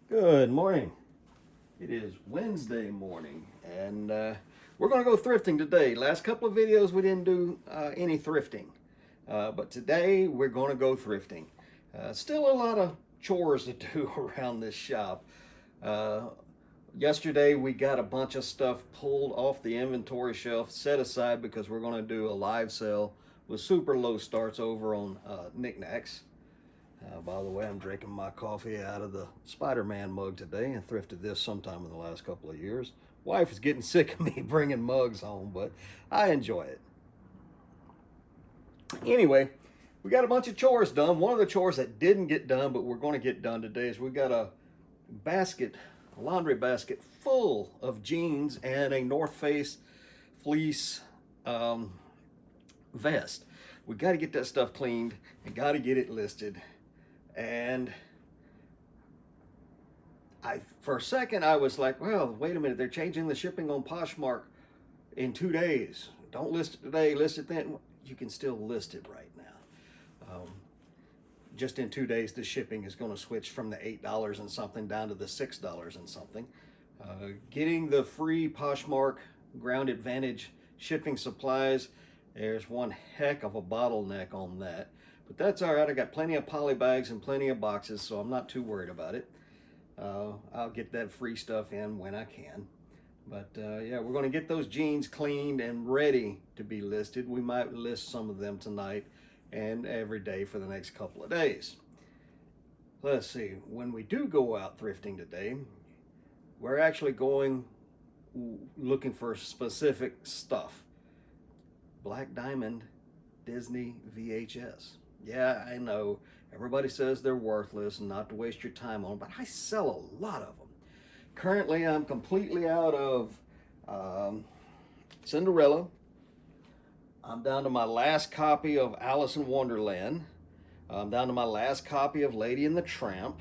Good morning. It is Wednesday morning, and we're going to go thrifting today. Last couple of videos we didn't do any thrifting, but today we're going to go thrifting. Still a lot of chores to do around this shop. Yesterday we got a bunch of stuff pulled off the inventory shelf, set aside because we're going to do a live sale with super low starts over on knickknacks. By the way, I'm drinking my coffee out of the Spider-Man mug today. I thrifted this sometime in the last couple of years. Wife is getting sick of me bringing mugs home, but I enjoy it. Anyway, we got a bunch of chores done. One of the chores that didn't get done, but we're going to get done today, is we got a laundry basket full of jeans and a North Face fleece vest. We got to get that stuff cleaned and got to get it listed. And for a second, I was like, well, wait a minute, they're changing the shipping on Poshmark in 2 days. Don't list it today, list it then. You can still list it right now. Just in 2 days, the shipping is going to switch from the $8 and something down to the $6 and something. Getting the free Poshmark Ground Advantage shipping supplies, there's one heck of a bottleneck on that. But that's all right. I got plenty of poly bags and plenty of boxes, so I'm not too worried about it. I'll get that free stuff in when I can. But yeah, we're going to get those jeans cleaned and ready to be listed. We might list some of them tonight and every day for the next couple of days. Let's see, when we do go out thrifting today, we're actually going looking for specific stuff. Black Diamond Disney VHS. Yeah, I know everybody says they're worthless and not to waste your time on, but I sell a lot of them. Currently, I'm completely out of Cinderella. I'm down to my last copy of Alice in Wonderland. I'm down to my last copy of Lady and the Tramp.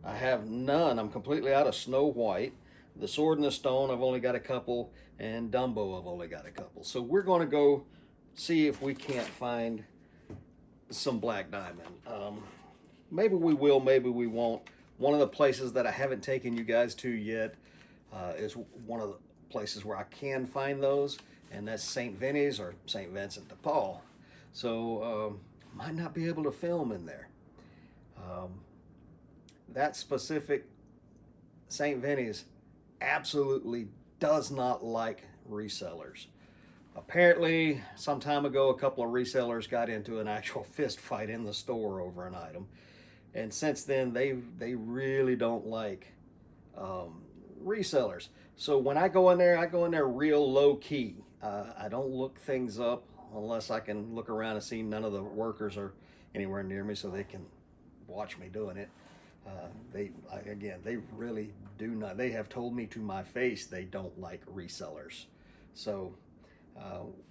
I have none. I'm completely out of Snow White. The Sword and the Stone, I've only got a couple, and Dumbo, I've only got a couple. So we're going to go see if we can't find some Black Diamond. Maybe we will, maybe we won't. One of the places that I haven't taken you guys to yet is one of the places where I can find those, and that's St. Vinny's or St. Vincent de Paul. So might not be able to film in there. That specific St. Vinny's absolutely does not like resellers. Apparently, some time ago, a couple of resellers got into an actual fist fight in the store over an item. And since then, they really don't like resellers. So when I go in there real low key. I don't look things up unless I can look around and see none of the workers are anywhere near me so they can watch me doing it. They really do not. They have told me to my face they don't like resellers. So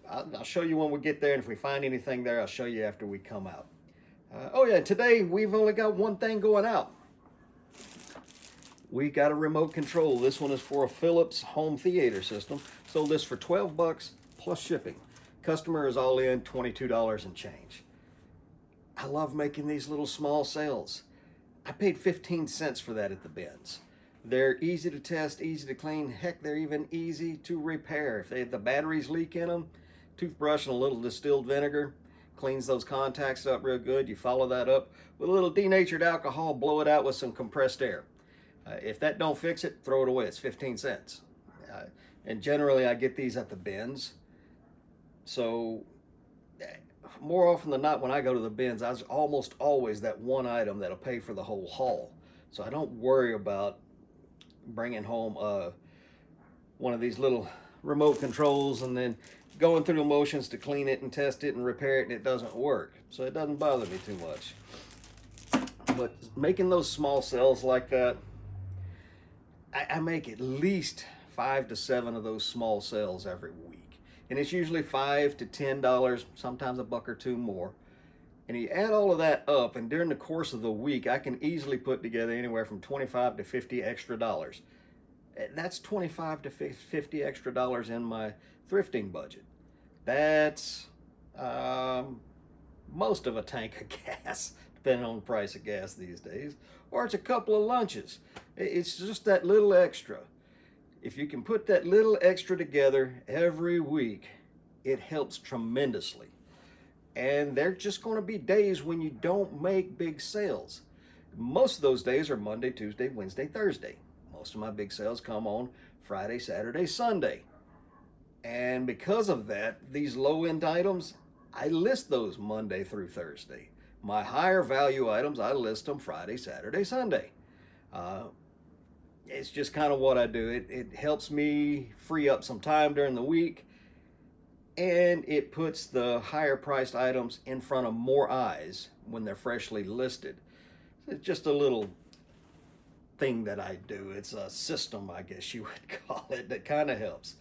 I'll show you when we get there, and if we find anything there, I'll show you after we come out. Oh yeah, today we've only got one thing going out. We got a remote control. This one is for a Philips home theater system. Sold this for 12 bucks plus shipping. Customer is all in $22 and change. I love making these little small sales. I paid 15 cents for that at the bins. They're easy to test, easy to clean. Heck, they're even easy to repair. If the batteries leak in them, toothbrush and a little distilled vinegar cleans those contacts up real good. You follow that up with a little denatured alcohol, blow it out with some compressed air. If that don't fix it, throw it away. It's 15 cents. And generally, I get these at the bins. So more often than not, when I go to the bins, I was almost always that one item that'll pay for the whole haul. So I don't worry about bringing home one of these little remote controls and then going through the motions to clean it and test it and repair it, and it doesn't work. So it doesn't bother me too much. But making those small sales like that, I make at least 5 to 7 of those small sales every week. And it's usually $5 to $10, sometimes a buck or two more. And you add all of that up, and during the course of the week, I can easily put together anywhere from 25 to 50 extra dollars. That's 25 to 50 extra dollars in my thrifting budget. That's most of a tank of gas, depending on the price of gas these days, or it's a couple of lunches. It's just that little extra. If you can put that little extra together every week, it helps tremendously. And there are just going to be days when you don't make big sales. Most of those days are Monday, Tuesday, Wednesday, Thursday. Most of my big sales come on Friday, Saturday, Sunday. And because of that, these low-end items, I list those Monday through Thursday. My higher value items, I list them Friday, Saturday, Sunday. It's just kind of what I do. It helps me free up some time during the week, and it puts the higher priced items in front of more eyes when they're freshly listed. It's just a little thing that I do. It's a system, I guess you would call it, that kind of helps.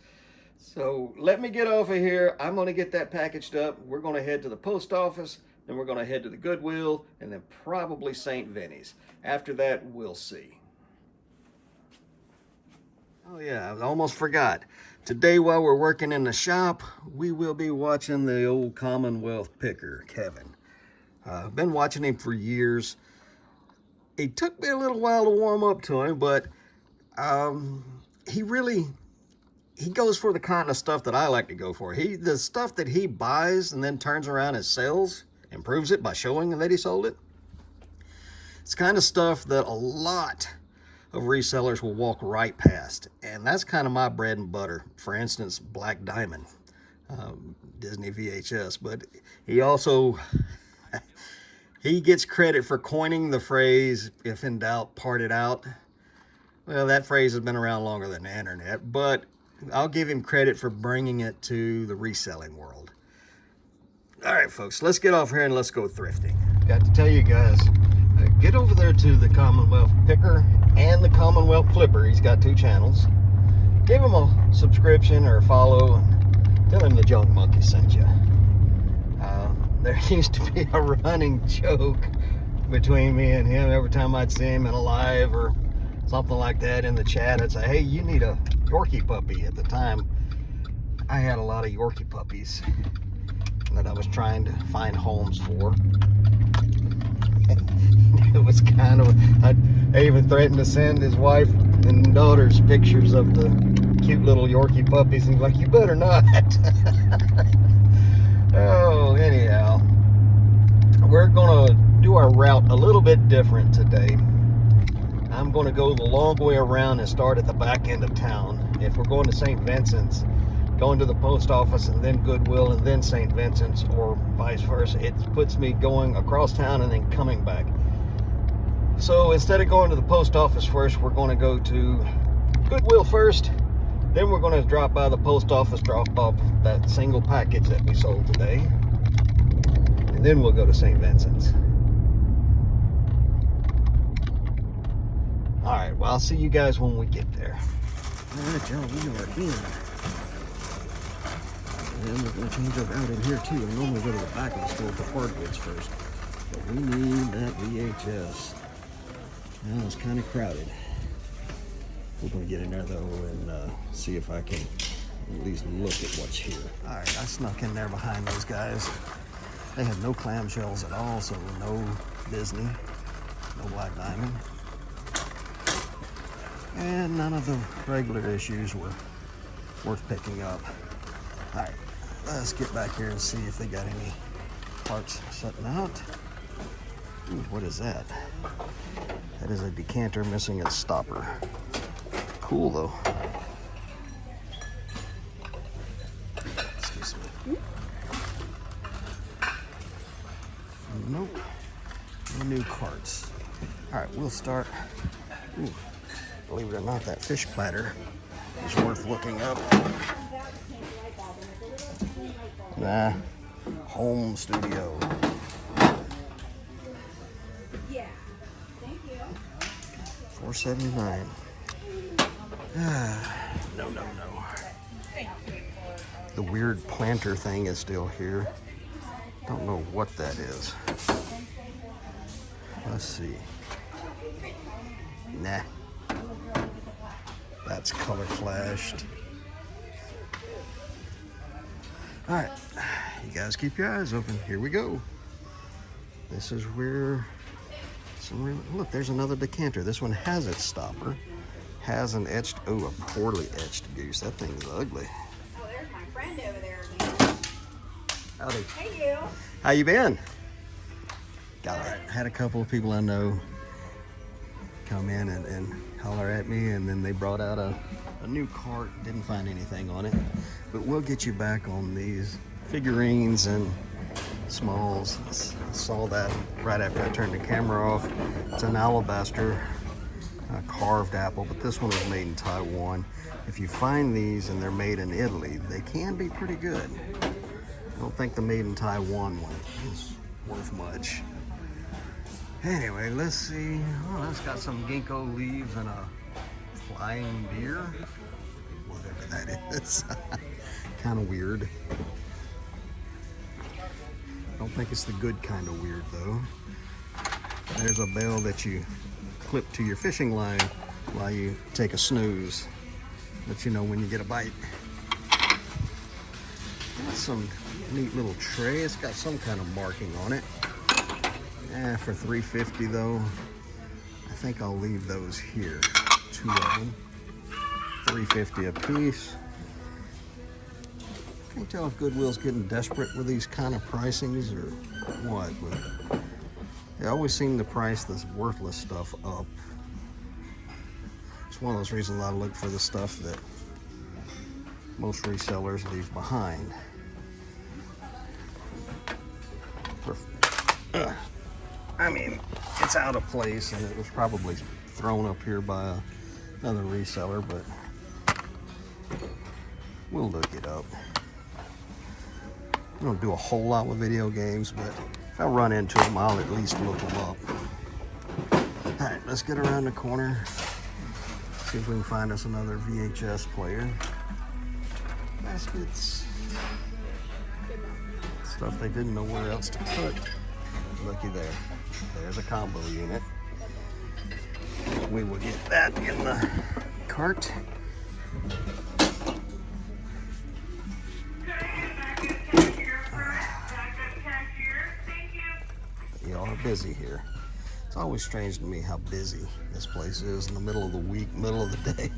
So let me get off of here. I'm going to get that packaged up. We're going to head to the post office, then we're going to head to the Goodwill, and then probably St. Vinny's. After that, we'll see. Oh yeah, I almost forgot. Today while we're working in the shop, we will be watching the old Commonwealth picker, Kevin. I've been watching him for years. It took me a little while to warm up to him, but he goes for the kind of stuff that I like to go for. The stuff that he buys and then turns around and sells, and proves it by showing that he sold it. It's kind of stuff that a lot of resellers will walk right past, and that's kind of my bread and butter. For instance, Black Diamond Disney VHS, but he also he gets credit for coining the phrase, if in doubt, part it out. Well, that phrase has been around longer than the internet, but I'll give him credit for bringing it to the reselling world. All right, folks, let's get off here and let's go thrifting. Got to tell you guys, get over there to the Commonwealth Picker and the Commonwealth Flipper. He's got 2 channels. Give him a subscription or a follow and tell him the Junk Monkey sent you. There used to be a running joke between me and him every time I'd see him in a live or something like that in the chat. I'd say, hey, you need a Yorkie puppy. At the time, I had a lot of Yorkie puppies that I was trying to find homes for. It was kind of, I even threatened to send his wife and daughters pictures of the cute little Yorkie puppies, and he's like, you better not. Oh, anyhow, we're gonna do our route a little bit different today. I'm gonna go the long way around and start at the back end of town. If we're going to St. Vincent's, going to the post office and then Goodwill and then St. Vincent's, or vice versa, it puts me going across town and then coming back. So instead of going to the post office first, we're going to go to Goodwill first. Then we're going to drop by the post office, drop off that single package that we sold today. And then we'll go to St. Vincent's. All right, well, I'll see you guys when we get there. All right, y'all, we are in. And we're going to change up out in here too. I normally go to the back of the store for hard goods first, but we need that VHS. Now it's kind of crowded. We're going to get in there though and see if I can at least look at what's here. All right, I snuck in there behind those guys. They had no clamshells at all, so no Disney, no Black Diamond, and none of the regular issues were worth picking up. All right, let's get back here and see if they got any parts setting out. Ooh, what is that? That is a decanter missing its stopper. Cool though. Excuse me. Nope. No new carts. All right, we'll start. Ooh, believe it or not, that fish platter is worth looking up. Nah, home studio. Yeah, thank you. $4.79. No. The weird planter thing is still here. Don't know what that is. Let's see. Nah. That's color flashed. All right, you guys keep your eyes open. Here we go. This is where Look, there's another decanter. This one has its stopper. Has an etched, oh, a poorly etched goose. That thing's ugly. Oh, there's my friend over there again. Howdy. Hey, you. How you been? Had a couple of people I know come in and holler at me, and then they brought out a new cart. Didn't find anything on it, but we'll get you back on these figurines and smalls. I saw that right after I turned the camera off. It's an alabaster carved apple, but this one is made in Taiwan. If you find these and they're made in Italy, they can be pretty good. I don't think the made in Taiwan one is worth much. Anyway, let's see. Oh, that's got some ginkgo leaves and a flying deer. Whatever that is. Kind of weird. I don't think it's the good kind of weird, though. There's a bell that you clip to your fishing line while you take a snooze. Let you know when you get a bite. Got some neat little tray. It's got some kind of marking on it. For $3.50 though, I think I'll leave those here. 2 of them. $3.50 a piece. Can't tell if Goodwill's getting desperate with these kind of pricings or what, but they always seem to price this worthless stuff up. It's one of those reasons I look for the stuff that most resellers leave behind. I mean, it's out of place, and it was probably thrown up here by another reseller, but we'll look it up. I don't do a whole lot with video games, but if I run into them, I'll at least look them up. All right, let's get around the corner, see if we can find us another VHS player. Baskets. Stuff they didn't know where else to put. Looky there. There's a combo unit. We will get that in the cart. Y'all are busy here. It's always strange to me how busy this place is in the middle of the week, middle of the day.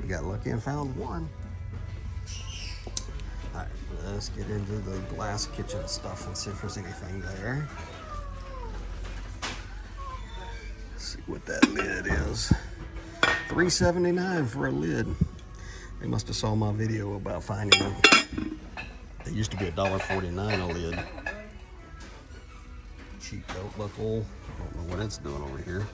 Got lucky and found one. All right, let's get into the glass kitchen stuff and see if there's anything there. Let's see what that lid is. $3.79 for a lid. They must have saw my video about finding them. They used to be $1.49 a lid. Cheap belt buckle. I don't know what it's doing over here.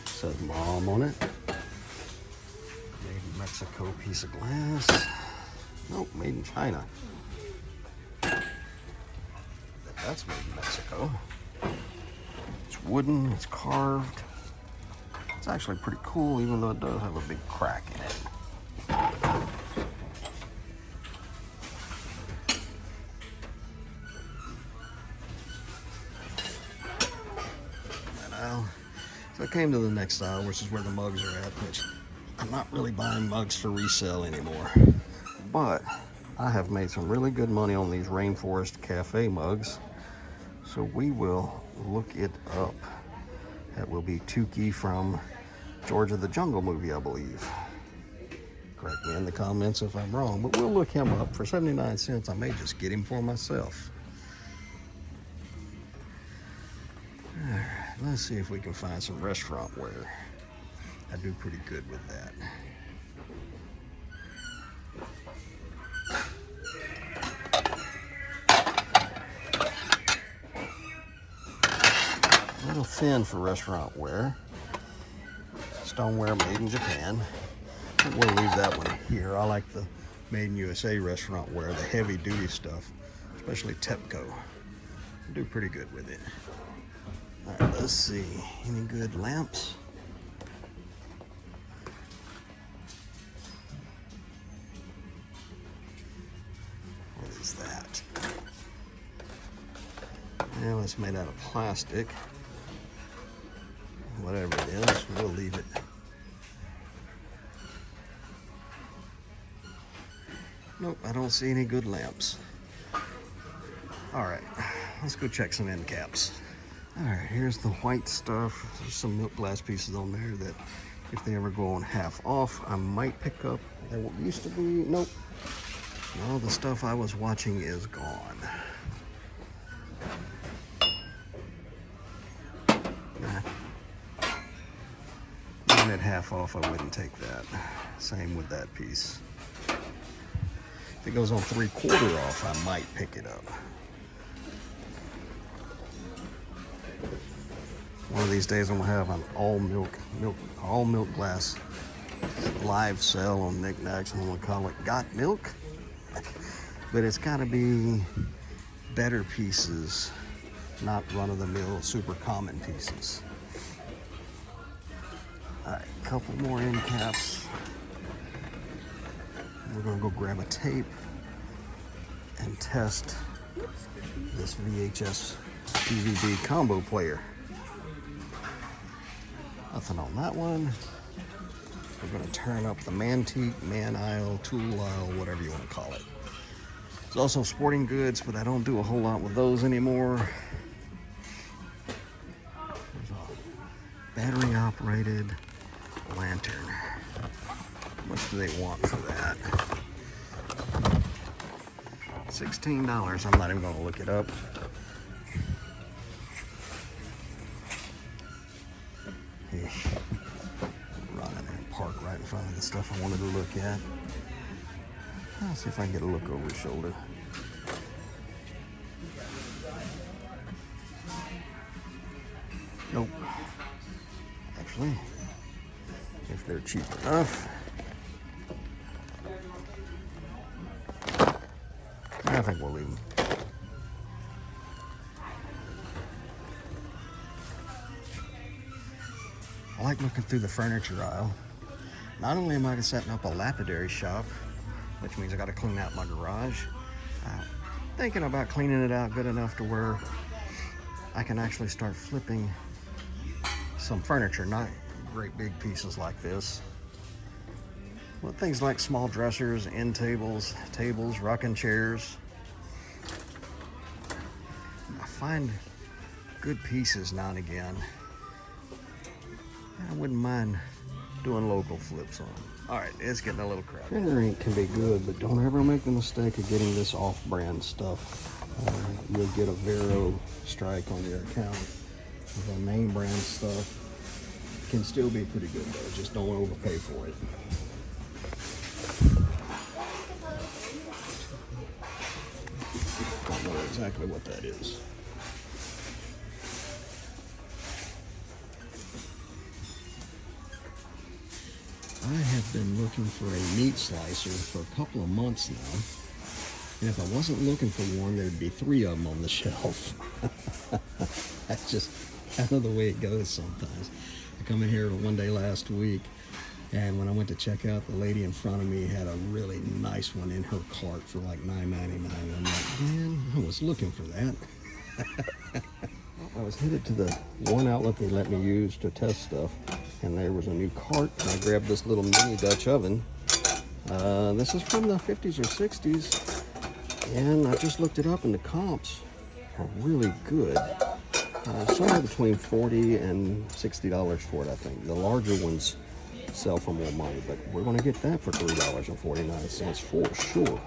Says mom on it. Made in Mexico piece of glass. Nope, made in China. That's made in Mexico. It's wooden, it's carved. It's actually pretty cool, even though it does have a big crack in it. So I came to the next aisle, which is where the mugs are at, which I'm not really buying mugs for resale anymore. But I have made some really good money on these Rainforest Cafe mugs. So we will look it up. That will be Tukey from George of the Jungle movie, I believe. Correct me in the comments if I'm wrong, but we'll look him up for 79 cents. I may just get him for myself. All right. Let's see if we can find some restaurant wear. I do pretty good with that. A little thin for restaurant wear. Stoneware made in Japan. I think we'll leave that one here. I like the made in USA restaurant wear, the heavy duty stuff, especially Tepco. I do pretty good with it. All right, let's see. Any good lamps? Well, it's made out of plastic. Whatever it is, we'll leave it. Nope, I don't see any good lamps. All right, let's go check some end caps. All right, here's the white stuff. There's some milk glass pieces on there that if they ever go on half off, I might pick up. There used to be, nope. All the stuff I was watching is gone. Nah. Even at half off, I wouldn't take that. Same with that piece. If it goes on 3/4 off, I might pick it up. One of these days I'm gonna have an all milk glass live sale on knickknacks. I'm gonna call it Got Milk. But it's gotta be better pieces, not run-of-the-mill, super common pieces. All right, a couple more end caps. We're gonna go grab a tape and test this VHS DVD combo player. Nothing on that one. We're gonna turn up the Mantique, Man Aisle, Tool Aisle, whatever you wanna call it. There's also sporting goods, but I don't do a whole lot with those anymore. There's a battery operated lantern. How much do they want for that? $16. I'm not even gonna look it up. Run in there and park right in front of the stuff I wanted to look at. I'll see if I can get a look over his shoulder. Nope. Actually, if they're cheap enough, I think we'll leave them. I like looking through the furniture aisle. Not only am I setting up a lapidary shop, which means I got to clean out my garage, thinking about cleaning it out good enough to where I can actually start flipping some furniture, not great big pieces like this. Well, things like small dressers, end tables, rocking chairs. I find good pieces now and again. I wouldn't mind doing local flips on them. All right, it's getting a little crowded. Printer ink can be good, but don't ever make the mistake of getting this off-brand stuff. You'll get a Vero strike on your account. The name brand stuff can still be pretty good though. Just don't overpay for it. Don't know exactly what that is. I have been looking for a meat slicer for a couple of months now. And if I wasn't looking for one, there'd be 3 of them on the shelf. That's just kind of the way it goes sometimes. I come in here one day last week, and when I went to check out, the lady in front of me had a really nice one in her cart for like $9.99. I'm like, man, I was looking for that. I was headed to the one outlet they let me use to test stuff, and there was a new cart, and I grabbed this little mini Dutch oven. This is from the 50s or 60s, and I just looked it up, and the comps are really good. Somewhere between $40 and $60 for it, I think. The larger ones sell for more money, but we're going to get that for $3.49 for sure.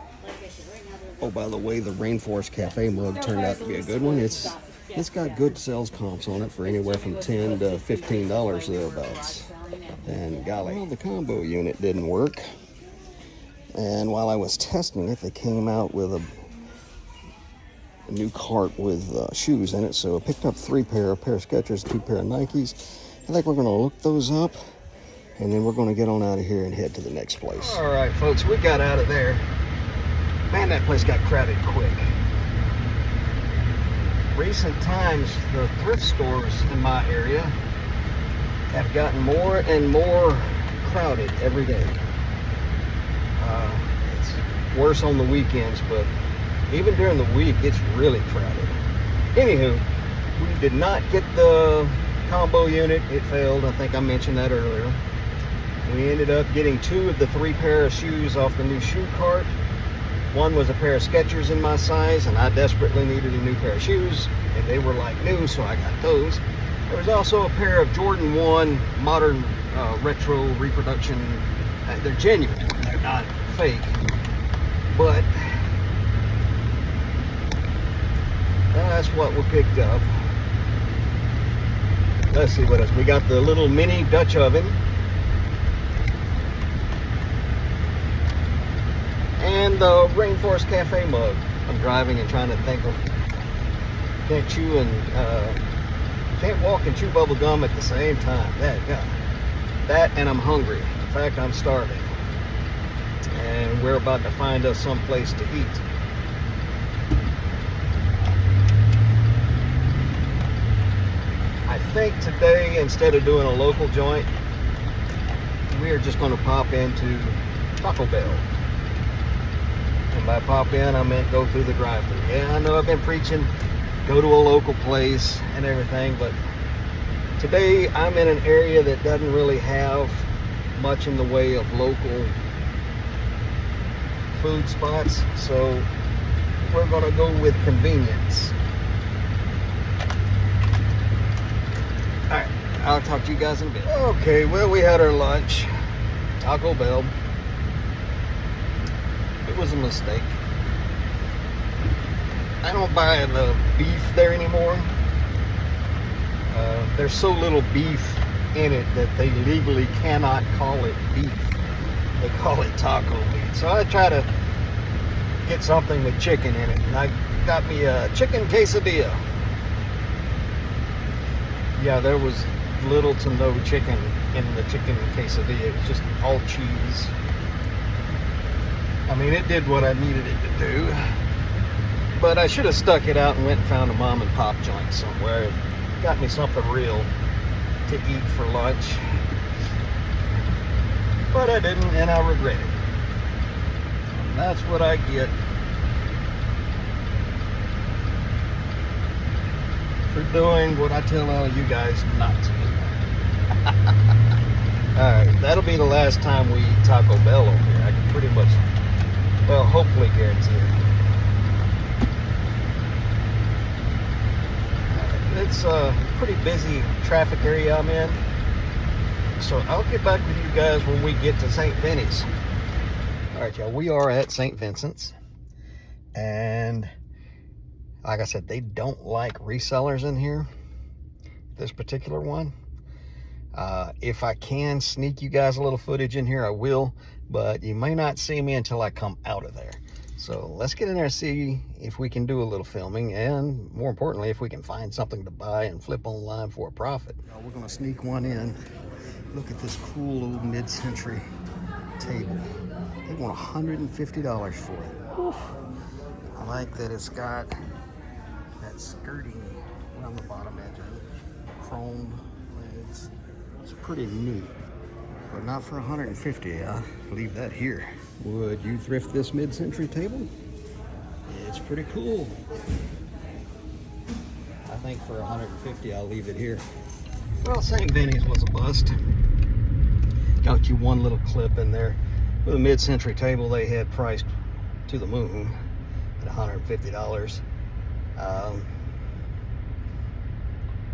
Oh, by the way, the Rainforest Cafe mug turned out to be a good one. It's got good sales comps on it for anywhere from $10 to $15 thereabouts. And golly, well, the combo unit didn't work. And while I was testing it, they came out with a new cart with shoes in it. So I picked up 3 pair, a pair of Skechers, 2 pair of Nikes. I think we're going to look those up, and then we're going to get on out of here and head to the next place. All right, folks, we got out of there. Man, that place got crowded quick. Recent times, the thrift stores in my area have gotten more and more crowded every day. It's worse on the weekends, but even during the week, it's really crowded. Anywho, we did not get the combo unit. It failed. I think I mentioned that earlier. We ended up getting 2 of the 3 pair of shoes off the new shoe cart. One was a pair of Skechers in my size, and I desperately needed a new pair of shoes, and they were like new, so I got those. There was also a pair of Jordan 1 modern retro reproduction. They're genuine, they're not fake, but that's what we picked up. Let's see what else. We got the little mini Dutch oven. And the Rainforest Cafe mug. I'm driving and trying to think of, can't walk and chew bubble gum at the same time. That and I'm hungry. In fact, I'm starving. And we're about to find us some place to eat. I think today, instead of doing a local joint, we are just going to pop into Taco Bell. And by pop in, I meant go through the drive-thru. Yeah, I know I've been preaching, go to a local place and everything, but today I'm in an area that doesn't really have much in the way of local food spots, so we're going to go with convenience. All right, I'll talk to you guys in a bit. Okay, well, we had our lunch, Taco Bell. It was a mistake. I don't buy the beef there anymore. There's so little beef in it that they legally cannot call it beef. They call it taco meat. So I try to get something with chicken in it. And I got me a chicken quesadilla. Yeah, there was little to no chicken in the chicken quesadilla. It was just all cheese. I mean, it did what I needed it to do, but I should have stuck it out and went and found a mom and pop joint somewhere and got me something real to eat for lunch. But I didn't, and I regret it. And that's what I get for doing what I tell all you guys not to do. Alright, that'll be the last time we eat Taco Bell over here. I can pretty much, well, hopefully guarantee it. It's a pretty busy traffic area I'm in, so I'll get back with you guys when we get to St. Vinny's. Alright, y'all, we are at St. Vincent's, and like I said, they don't like resellers in here, this particular one. If I can sneak you guys a little footage in here, I will, but you may not see me until I come out of there. So let's get in there and see if we can do a little filming, and more importantly, if we can find something to buy and flip online for a profit. We're gonna sneak one in. Look at this cool old mid-century table. They want $150 for it. Oof. I like that it's got that skirting around the bottom edge of it. Chrome legs. It's pretty neat, but not for $150. I'll leave that here. Would you thrift this mid-century table? It's pretty cool. I think for $150, I'll leave it here. Well, St. Vinny's was a bust. Got you one little clip in there. With a mid-century table, they had priced to the moon at $150.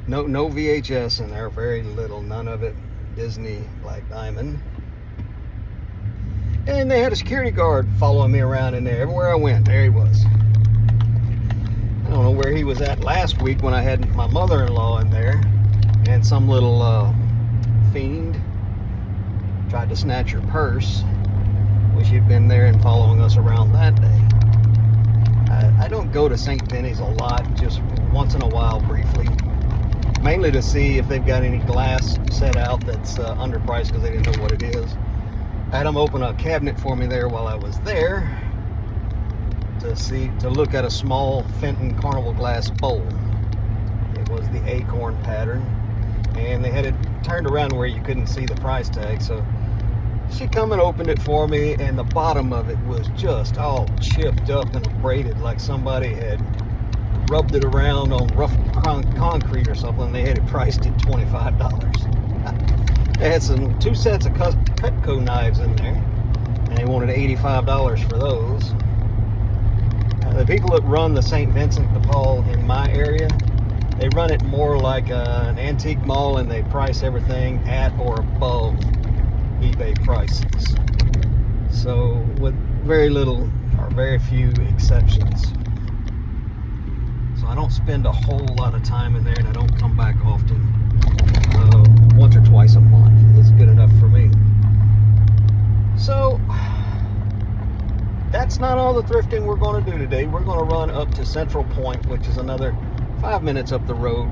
No VHS in there, very little, none of it. Disney Black Diamond. And they had a security guard following me around in there. Everywhere I went, there he was. I don't know where he was at last week when I had my mother-in-law in there, and some little fiend tried to snatch her purse. Wish he'd been there and following us around that day. I don't go to St. Vinny's a lot, just once in a while briefly. Mainly to see if they've got any glass set out that's underpriced because they didn't know what it is. I had them open a cabinet for me there while I was there to look at a small Fenton Carnival glass bowl. It was the acorn pattern, and they had it turned around where you couldn't see the price tag. So she come and opened it for me, and the bottom of it was just all chipped up and abraded, like somebody had rubbed it around on rough concrete or something. They had it priced at $25. They had two sets of Cutco knives in there, and they wanted $85 for those. The people that run the St. Vincent de Paul in my area, they run it more like an antique mall, and they price everything at or above eBay prices. So with very little or very few exceptions. So I don't spend a whole lot of time in there, and I don't come back often. Once or twice a month is good enough for me. So that's not all the thrifting we're going to do today. We're going to run up to Central Point, which is another 5 minutes up the road,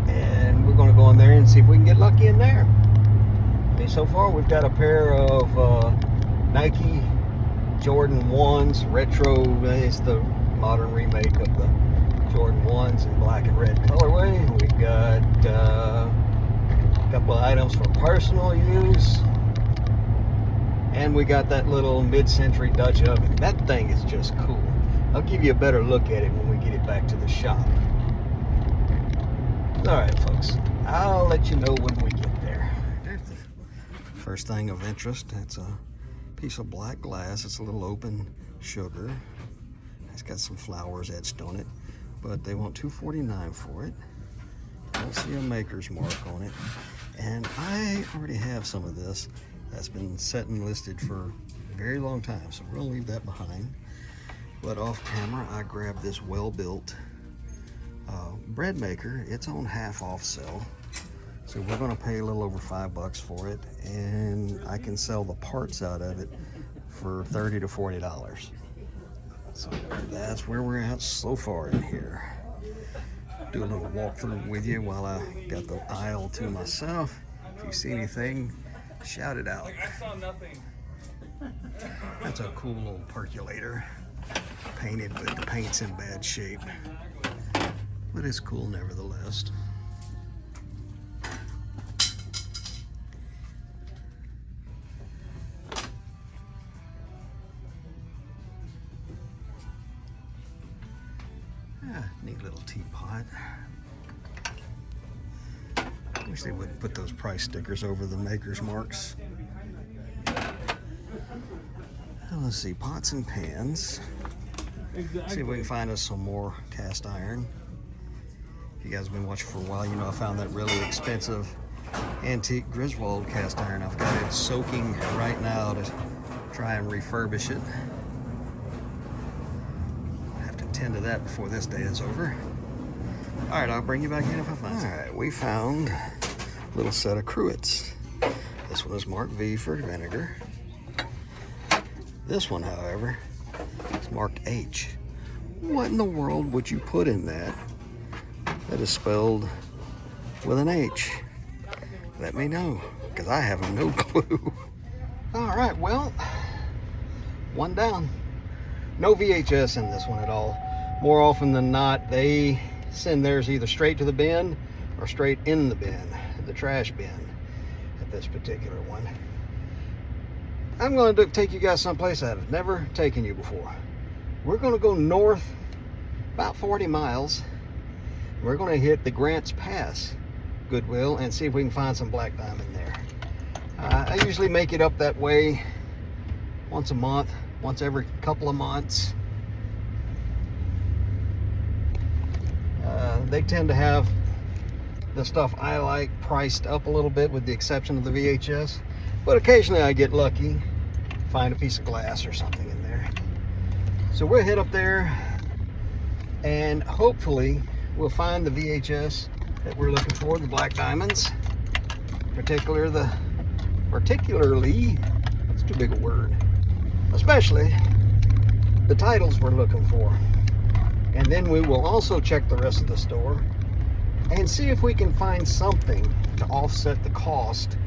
and we're going to go in there and see if we can get lucky in there. I mean, so far we've got a pair of Nike Jordan 1s retro. It's the modern remake of the Jordan 1s in black and red colorway. We've got a couple of items for personal use, and we got that little mid-century Dutch oven. That thing is just cool. I'll give you a better look at it when we get it back to the shop. Alright folks, I'll let you know when we get there. There's the first thing of interest. It's a piece of black glass. It's a little open sugar. It's got some flowers etched on it, but they want $2.49 for it. I don't see a maker's mark on it, and I already have some of this that's been set and listed for a very long time, so we'll leave that behind. But off camera, I grabbed this well-built bread maker. It's on half off sale, so we're going to pay a little over $5 for it, and I can sell the parts out of it for $30 to $40. So that's where we're at so far in here. Do a little walkthrough with you while I got the aisle to myself. If you see anything, shout it out. I saw nothing. That's a cool little percolator. Painted, but the paint's in bad shape. But it's cool nevertheless. Neat little teapot. Wish they wouldn't put those price stickers over the maker's marks. Let's see, pots and pans. See if we can find us some more cast iron. If you guys have been watching for a while, you know I found that really expensive antique Griswold cast iron. I've got it soaking right now to try and refurbish it. Have to tend to that before this day is over. All right, I'll bring you back in if I find some. All right, we found a little set of cruets. This one is marked V for vinegar. This one, however, is marked H. What in the world would you put in that that is spelled with an H? Let me know, because I have no clue. All right, well, one down. No VHS in this one at all. More often than not, they send theirs either straight to the bin or straight in the bin, the trash bin at this particular one. I'm going to take you guys someplace I've never taken you before. We're going to go north about 40 miles. We're going to hit the Grants Pass Goodwill and see if we can find some Black Diamond there. I usually make it up that way once a month, once every couple of months. They tend to have the stuff I like priced up a little bit, with the exception of the VHS. But occasionally I get lucky, find a piece of glass or something in there. So we'll head up there and hopefully we'll find the VHS that we're looking for, the Black Diamonds. Particularly, that's too big a word. Especially the titles we're looking for. And then we will also check the rest of the store and see if we can find something to offset the cost,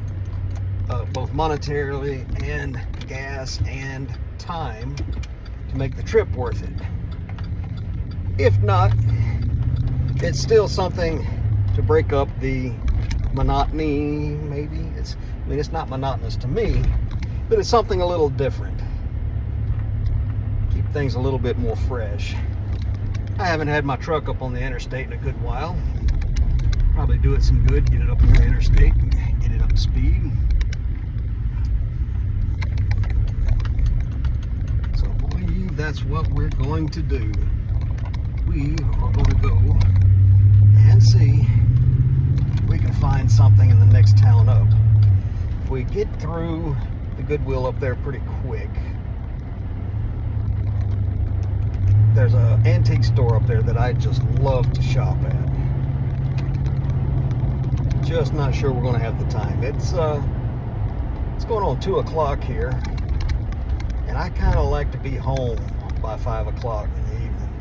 both monetarily and gas and time, to make the trip worth it. If not, it's still something to break up the monotony, maybe. It's not monotonous to me, but it's something a little different. Keep things a little bit more fresh. I haven't had my truck up on the interstate in a good while. Probably do it some good, get it up on the interstate, and get it up to speed. So I believe that's what we're going to do. We are going to go and see if we can find something in the next town up. If we get through the Goodwill up there pretty quick, there's an antique store up there that I just love to shop at. Just not sure we're going to have the time. It's going on 2 o'clock here, and I kind of like to be home by 5 o'clock in the evening.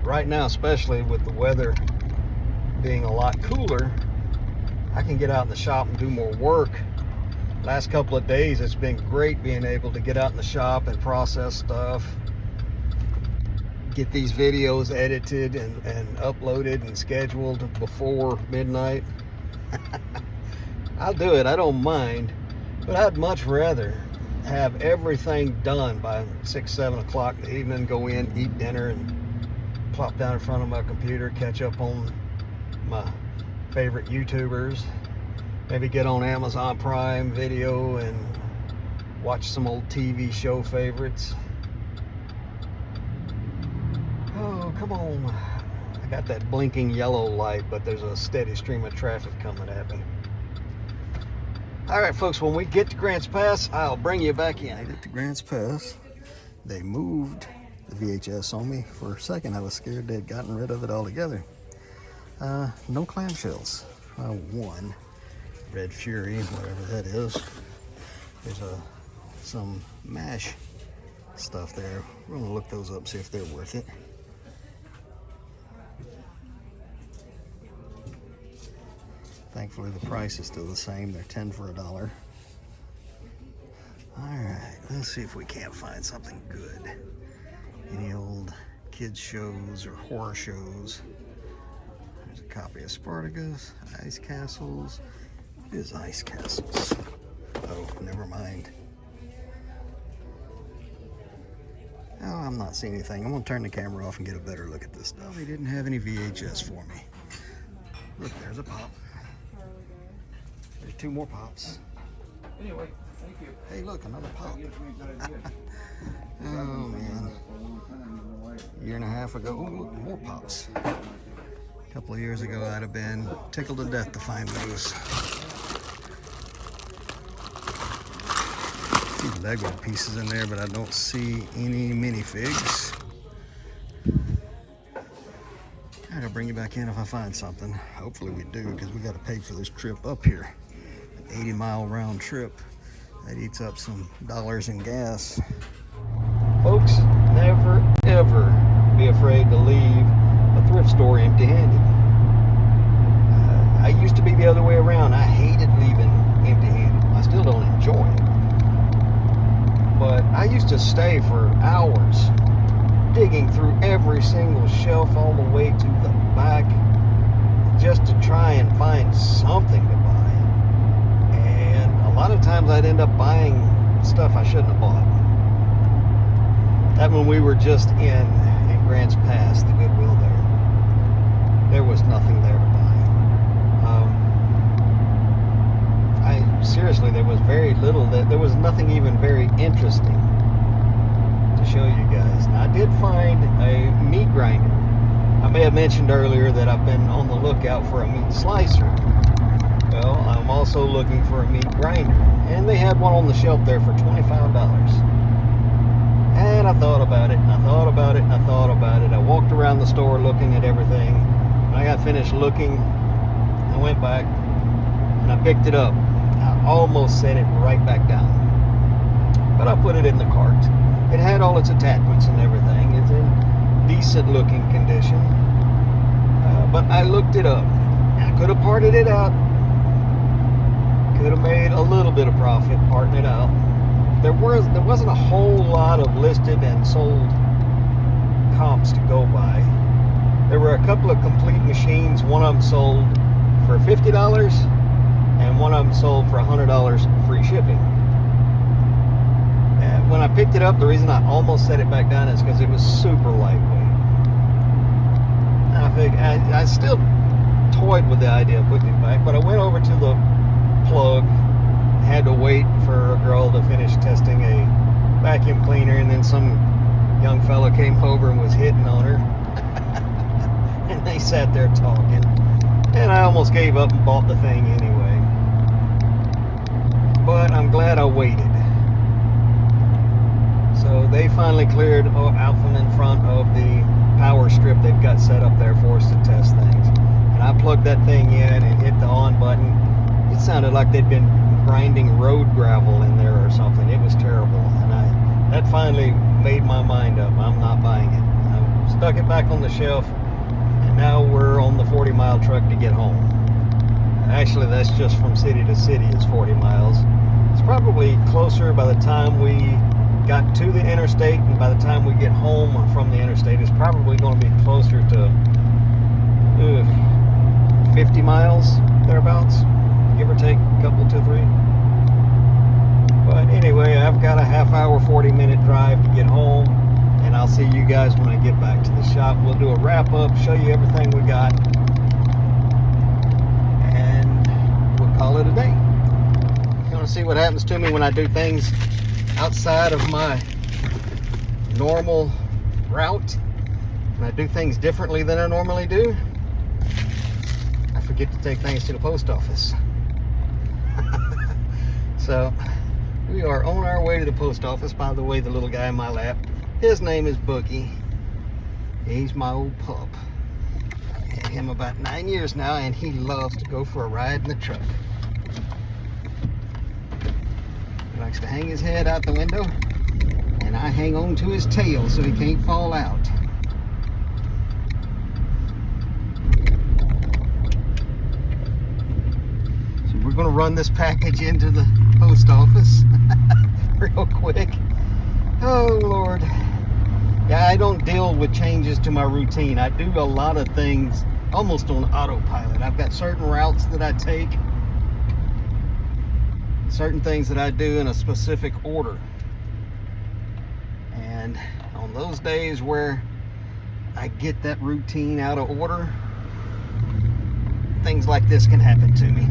Right now, especially with the weather being a lot cooler, I can get out in the shop and do more work. Last couple of days, it's been great being able to get out in the shop and process stuff. Get these videos edited and uploaded and scheduled before midnight. I'll do it, I don't mind, but I'd much rather have everything done by 6, 7 o'clock in the evening, go in, eat dinner, and plop down in front of my computer, catch up on my favorite YouTubers, maybe get on Amazon Prime Video and watch some old TV show favorites. Oh, come on. I got that blinking yellow light, but there's a steady stream of traffic coming at me. All right, folks, when we get to Grants Pass, I'll bring you back in. I get to Grants Pass. They moved the VHS on me. For a second, I was scared they'd gotten rid of it altogether. No clamshells. One Red Fury, whatever that is. There's some mash stuff there. We're gonna look those up, see if they're worth it. Thankfully, the price is still the same. They're 10 for $1. All right, let's see if we can't find something good. Any old kids shows or horror shows. There's a copy of Spartacus, Ice Castles. What is Ice Castles? Oh, never mind. Oh, I'm not seeing anything. I'm gonna turn the camera off and get a better look at this stuff. They didn't have any VHS for me. Look, there's a pop. There's 2 more pops. Anyway, thank you. Hey, look, another pop. Oh, man. A year and a half ago, oh, look, more pops. A couple of years ago, I'd have been tickled to death to find those. A few Lego pieces in there, but I don't see any minifigs. All right, I'll bring you back in if I find something. Hopefully we do, because we got to pay for this trip up here. An 80-mile round trip. That eats up some dollars in gas. Folks, never ever be afraid to leave a thrift store empty-handed. I used to be the other way around. I hated leaving empty-handed. I still don't enjoy it. But I used to stay for hours digging through every single shelf all the way to the back just to try and find something to buy. And a lot of times I'd end up buying stuff I shouldn't have bought. That when we were just in Grants Pass, the Goodwill there was nothing there to buy. Seriously, there was very little, there was nothing even very interesting to show you guys. Now, I did find a meat grinder. I may have mentioned earlier that I've been on the lookout for a meat slicer. Well, I'm also looking for a meat grinder, and they had one on the shelf there for $25. And I thought about it, and I thought about it, and I thought about it. I walked around the store looking at everything. When I got finished looking, I went back and I picked it up. I almost set it right back down, but I put it in the cart. It had all its attachments and everything. It's in decent looking condition, but I looked it up. I could have parted it out, could have made a little bit of profit parting it out. There wasn't a whole lot of listed and sold comps to go by. There were a couple of complete machines. One of them sold for $50 and one of them sold for $100 free shipping. And when I picked it up, the reason I almost set it back down is because it was super lightweight. traffic. I still toyed with the idea of putting it back, but I went over to the plug, had to wait for a girl to finish testing a vacuum cleaner, and then some young fella came over and was hitting on her. And they sat there talking, and I almost gave up and bought the thing anyway. But I'm glad I waited. So they finally cleared out from in front of the power strip they've got set up there for us to test things. And I plugged that thing in and hit the on button. It sounded like they'd been grinding road gravel in there or something. It was terrible. And that finally made my mind up. I'm not buying it. I stuck it back on the shelf, and now we're on the 40-mile truck to get home. Actually, that's just from city to city is 40 miles. It's probably closer by the time we got to the interstate, and by the time we get home from the interstate, it's probably going to be closer to 50 miles, thereabouts, give or take a couple, 2, 3. But anyway, I've got a half-hour, 40-minute drive to get home, and I'll see you guys when I get back to the shop. We'll do a wrap-up, show you everything we got, and we'll call it a day. You want to see what happens to me when I do things outside of my normal route, when I do things differently than I normally do? I forget to take things to the post office. So we are on our way to the post office. By the way, the little guy in my lap, his name is Boogie. He's my old pup. I've had him about 9 years now, and he loves to go for a ride in the truck. He likes to hang his head out the window, and I hang on to his tail so he can't fall out. So we're going to run this package into the post office real quick. Oh Lord. Yeah, I don't deal with changes to my routine. I do a lot of things almost on autopilot. I've got certain routes that I take, certain things that I do in a specific order. And on those days where I get that routine out of order, things like this can happen to me.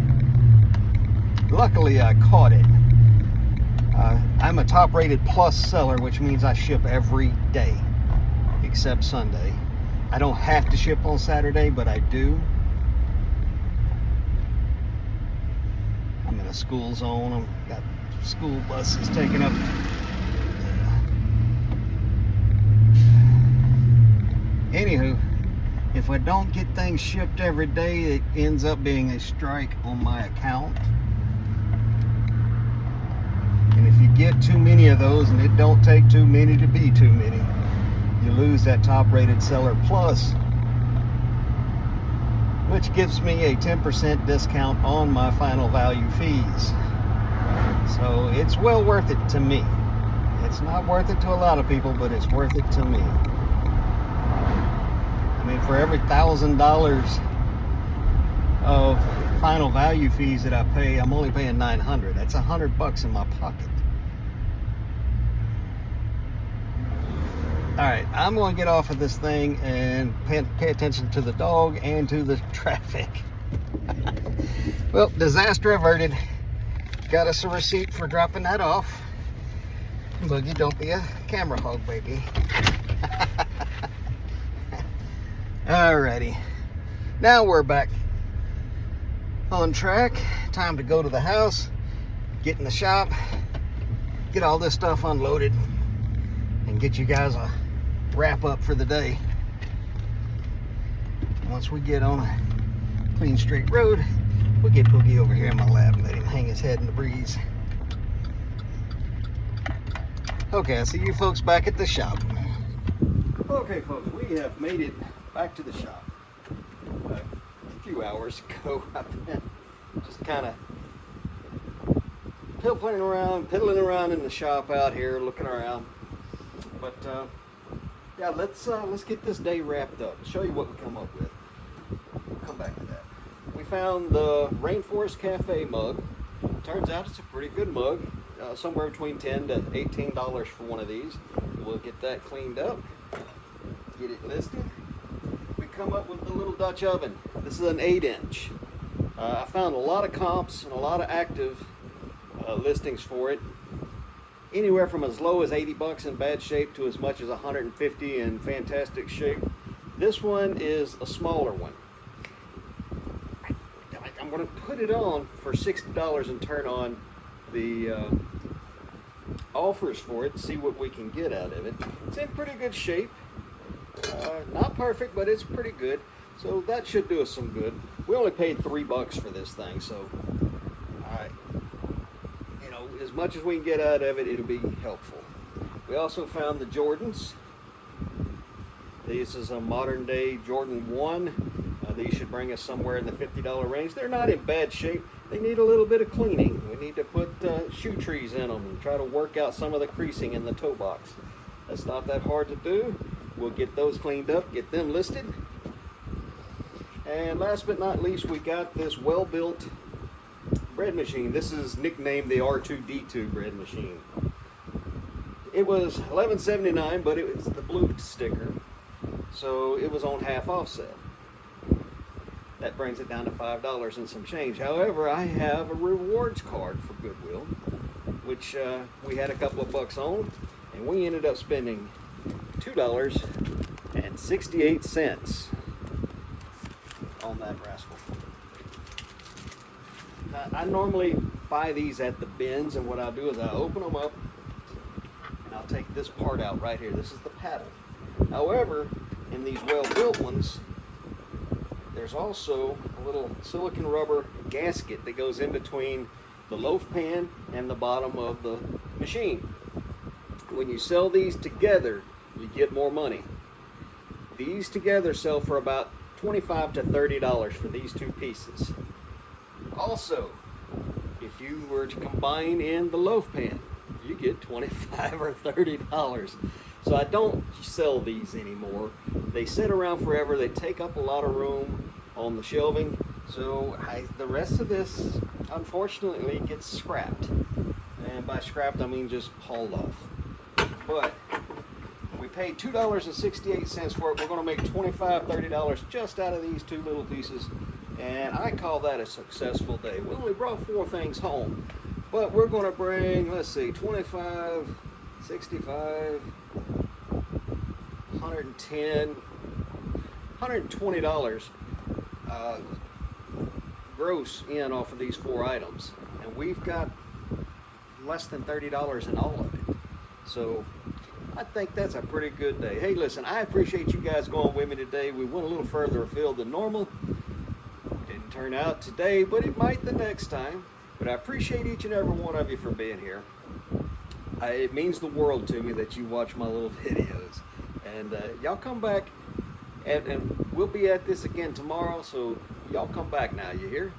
Luckily, I caught it. I'm a top-rated plus seller, which means I ship every day except Sunday. I don't have to ship on Saturday, but I do. I'm in a school zone. I've got school buses taking up. Anywho, if I don't get things shipped every day, it ends up being a strike on my account. And if you get too many of those, and it don't take too many to be too many, you lose that top-rated seller plus, which gives me a 10% discount on my final value fees. So it's well worth it to me. It's not worth it to a lot of people, but it's worth it to me. I mean, for every $1,000 of final value fees that I pay, I'm only paying $900. That's $100 in my pocket. All right, I'm going to get off of this thing and pay attention to the dog and to the traffic. Well, disaster averted. Got us a receipt for dropping that off. Boogie, don't be a camera hog, baby. Alrighty, now we're back on track. Time to go to the house, get in the shop, get all this stuff unloaded, and get you guys a wrap up for the day. Once we get on a clean straight road, we'll get Boogie over here in my lap and let him hang his head in the breeze. Okay, I'll see you folks back at the shop. Okay folks, we have made it back to the shop. A few hours ago, I've been just kind of piddling around in the shop out here, looking around. But yeah, let's get this day wrapped up. Show you what we come up with. We'll come back to that. We found the Rainforest Cafe mug. Turns out it's a pretty good mug. Somewhere between $10 to $18 for one of these. We'll get that cleaned up, get it listed. We come up with the little Dutch oven. This is an 8-inch. I found a lot of comps and a lot of active listings for it. Anywhere from as low as 80 bucks in bad shape to as much as 150 in fantastic shape. This one is a smaller one. I'm going to put it on for $60 and turn on the offers for it, see what we can get out of it. It's in pretty good shape. Not perfect, but it's pretty good. So that should do us some good. We only paid $3 for this thing, so as much as we can get out of it, it'll be helpful. We also found the Jordans. This is a modern day Jordan 1. These should bring us somewhere in the $50 range. They're not in bad shape. They need a little bit of cleaning. We need to put shoe trees in them and try to work out some of the creasing in the toe box. That's not that hard to do. We'll get those cleaned up, get them listed. And last but not least, we got this well-built bread machine. This is nicknamed the R2D2 bread machine. It was $11.79, but it was the blue sticker, so it was on half offset. That brings it down to $5 and some change. However, I have a rewards card for Goodwill, which we had a couple of bucks on, and we ended up spending $2.68 on that rascal. Now, I normally buy these at the bins, and what I'll do is I'll open them up and I'll take this part out right here. This is the paddle. However, in these well-built ones, there's also a little silicone rubber gasket that goes in between the loaf pan and the bottom of the machine. When you sell these together, you get more money. These together sell for about $25 to $30 for these two pieces. Also, if you were to combine in the loaf pan, you get $25 or $30. So I don't sell these anymore. They sit around forever. They take up a lot of room on the shelving. So the rest of this, unfortunately, gets scrapped. And by scrapped, I mean just hauled off. But we paid $2.68 for it. We're going to make $25, $30 just out of these two little pieces. And I call that a successful day. We only brought 4 things home. But we're going to bring, let's see, 25, 65, 110, $120 gross in off of these 4 items. And we've got less than $30 in all of it. So I think that's a pretty good day. Hey, listen, I appreciate you guys going with me today. We went a little further afield than normal. Didn't turn out today, but it might the next time. But I appreciate each and every one of you for being here. It means the world to me that you watch my little videos. And y'all come back, and we'll be at this again tomorrow. So y'all come back now, you hear?